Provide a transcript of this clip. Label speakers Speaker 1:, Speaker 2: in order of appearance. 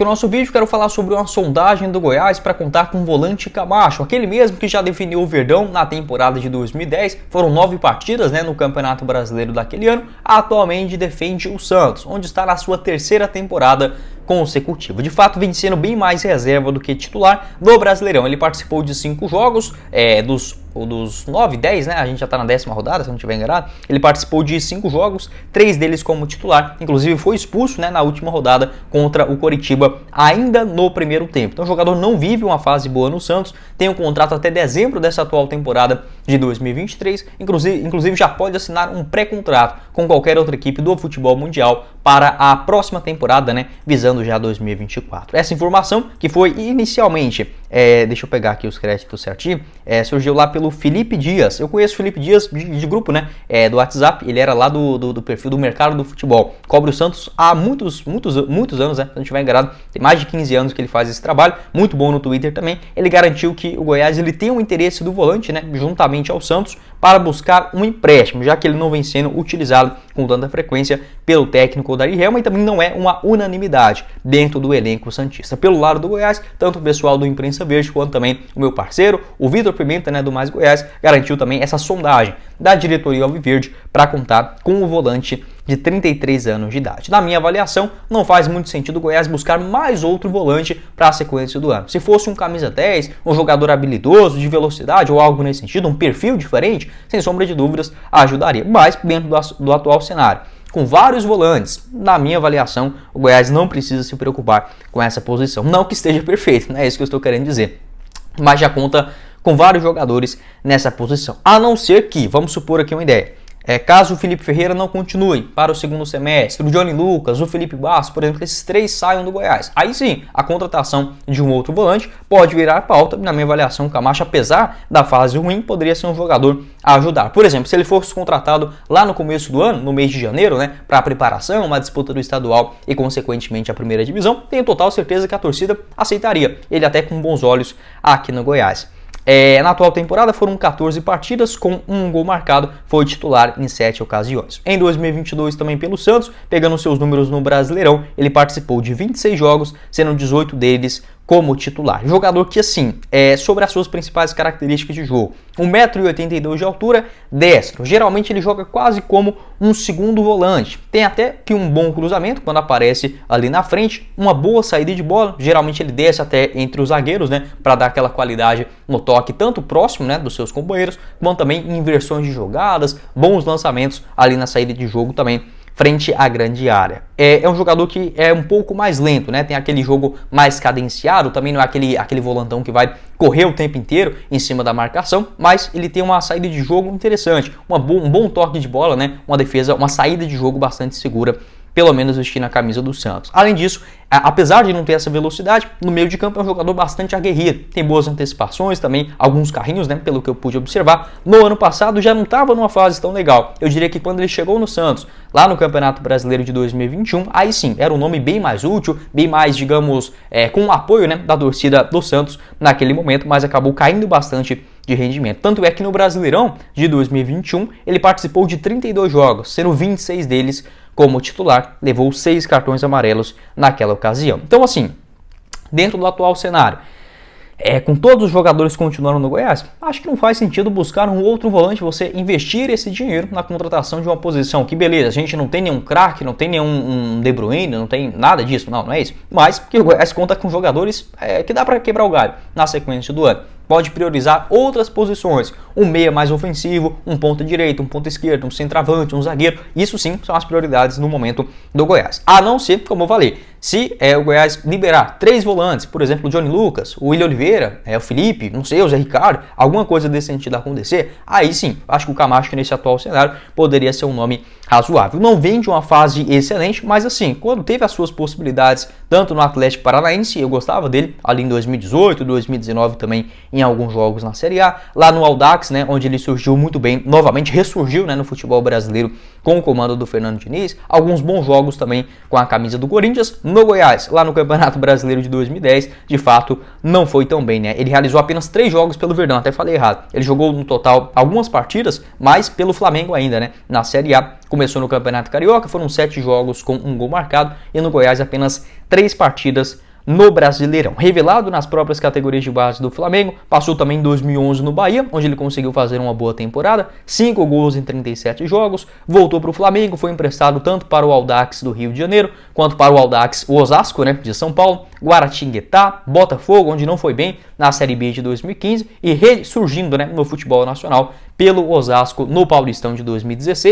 Speaker 1: No nosso vídeo quero falar sobre uma sondagem do Goiás para contar com o volante Camacho, aquele mesmo que já definiu o Verdão na temporada de 2010. Foram 9 partidas no Campeonato Brasileiro daquele ano. Atualmente defende o Santos, onde está na sua terceira temporada consecutiva. De fato, vencendo bem mais reserva do que titular do Brasileirão. Ele participou de 5 jogos, dos 9, 10, a gente já está na 10ª rodada, se não estiver enganado. Ele participou de 5 jogos, 3 deles como titular, inclusive foi expulso na última rodada contra o Coritiba, ainda no primeiro tempo. Então o jogador não vive uma fase boa no Santos, tem um contrato até dezembro dessa atual temporada de 2023, inclusive já pode assinar um pré-contrato com qualquer outra equipe do futebol mundial para a próxima temporada, visando já 2024. Essa informação que foi inicialmente, deixa eu pegar aqui os créditos certinho, surgiu lá pelo Felipe Dias. Eu conheço o Felipe Dias de grupo, do WhatsApp. Ele era lá do perfil do Mercado do Futebol. Cobre o Santos há muitos anos, se não estiver enganado. Tem mais de 15 anos que ele faz esse trabalho. Muito bom no Twitter também. Ele garantiu que o Goiás ele tem um interesse do volante, juntamente ao Santos, para buscar um empréstimo, já que ele não vem sendo utilizado com tanta frequência pelo técnico Odair Hellmann, e também não é uma unanimidade dentro do elenco santista. Pelo lado do Goiás, tanto o pessoal do Imprensa Verde quanto também o meu parceiro, o Vitor Pimenta, do Mais Goiás, garantiu também essa sondagem da diretoria alviverde para contar com o volante de 33 anos de idade. Na minha avaliação, não faz muito sentido o Goiás buscar mais outro volante para a sequência do ano. Se fosse um camisa 10, um jogador habilidoso, de velocidade ou algo nesse sentido, um perfil diferente, sem sombra de dúvidas, ajudaria. Mas dentro do atual cenário, com vários volantes, na minha avaliação, o Goiás não precisa se preocupar com essa posição. Não que esteja perfeito, é isso que eu estou querendo dizer. Mas já conta com vários jogadores nessa posição. A não ser que, vamos supor aqui uma ideia, caso o Felipe Ferreira não continue para o segundo semestre, o Johnny Lucas, o Felipe Bastos, por exemplo, esses 3 saiam do Goiás. Aí sim, a contratação de um outro volante pode virar pauta. Na minha avaliação, o Camacho, apesar da fase ruim, poderia ser um jogador a ajudar. Por exemplo, se ele fosse contratado lá no começo do ano, no mês de janeiro, para a preparação, uma disputa do estadual e, consequentemente, a primeira divisão, tenho total certeza que a torcida aceitaria ele até com bons olhos aqui no Goiás. Na atual temporada foram 14 partidas com 1 gol marcado, foi titular em 7 ocasiões. Em 2022 também pelo Santos, pegando seus números no Brasileirão, ele participou de 26 jogos, sendo 18 deles como titular. Jogador que, assim, sobre as suas principais características de jogo, 1,82 m de altura, destro. Geralmente ele joga quase como um segundo volante. Tem até que um bom cruzamento quando aparece ali na frente, uma boa saída de bola. Geralmente ele desce até entre os zagueiros, para dar aquela qualidade no toque, tanto próximo, dos seus companheiros, quanto também em inversões de jogadas, bons lançamentos ali na saída de jogo também, frente à grande área. É um jogador que é um pouco mais lento, tem aquele jogo mais cadenciado, também não é aquele volantão que vai correr o tempo inteiro em cima da marcação, mas ele tem uma saída de jogo interessante, um bom toque de bola, uma defesa, uma saída de jogo bastante segura, pelo menos vestindo a camisa do Santos. Além disso, apesar de não ter essa velocidade, no meio de campo é um jogador bastante aguerrido, tem boas antecipações também, alguns carrinhos, pelo que eu pude observar. No ano passado já não estava numa fase tão legal. Eu diria que quando ele chegou no Santos, lá no Campeonato Brasileiro de 2021, aí sim, era um nome bem mais útil, bem mais, digamos, com o apoio da torcida do Santos naquele momento, mas acabou caindo bastante de rendimento. Tanto é que no Brasileirão de 2021, ele participou de 32 jogos, sendo 26 deles como titular, levou 6 cartões amarelos naquela ocasião. Então, assim, dentro do atual cenário, com todos os jogadores continuando no Goiás, acho que não faz sentido buscar um outro volante, você investir esse dinheiro na contratação de uma posição que, beleza, a gente não tem nenhum craque, não tem nenhum De Bruyne, não tem nada disso, não é isso, mas que o Goiás conta com jogadores que dá para quebrar o galho na sequência do ano. Pode priorizar outras posições, um meia mais ofensivo, um ponta direito, um ponta esquerdo, um centroavante, um zagueiro. Isso sim são as prioridades no momento do Goiás. A não ser, como eu falei, se o Goiás liberar 3 volantes, por exemplo, o Johnny Lucas, o William Oliveira, o Felipe, não sei, o Zé Ricardo, alguma coisa desse sentido acontecer, aí sim, acho que o Camacho nesse atual cenário poderia ser um nome razoável. Não vem de uma fase excelente, mas assim, quando teve as suas possibilidades, tanto no Atlético Paranaense, eu gostava dele, ali em 2018, 2019 também, em alguns jogos na Série A, lá no Audax, onde ele surgiu muito bem, novamente ressurgiu no futebol brasileiro com o comando do Fernando Diniz, alguns bons jogos também com a camisa do Corinthians. No Goiás, lá no Campeonato Brasileiro de 2010, de fato não foi tão bem, Ele realizou apenas 3 jogos pelo Verdão, até falei errado, ele jogou no total algumas partidas, mas pelo Flamengo ainda, na Série A. Começou no Campeonato Carioca, foram 7 jogos com 1 gol marcado, e no Goiás apenas 3 partidas no Brasileirão. Revelado nas próprias categorias de base do Flamengo, passou também em 2011 no Bahia, onde ele conseguiu fazer uma boa temporada, 5 gols em 37 jogos, voltou para o Flamengo, foi emprestado tanto para o Audax do Rio de Janeiro, quanto para o Audax Osasco, né, de São Paulo, Guaratinguetá, Botafogo, onde não foi bem na Série B de 2015 e ressurgindo, né, no futebol nacional pelo Osasco no Paulistão de 2016.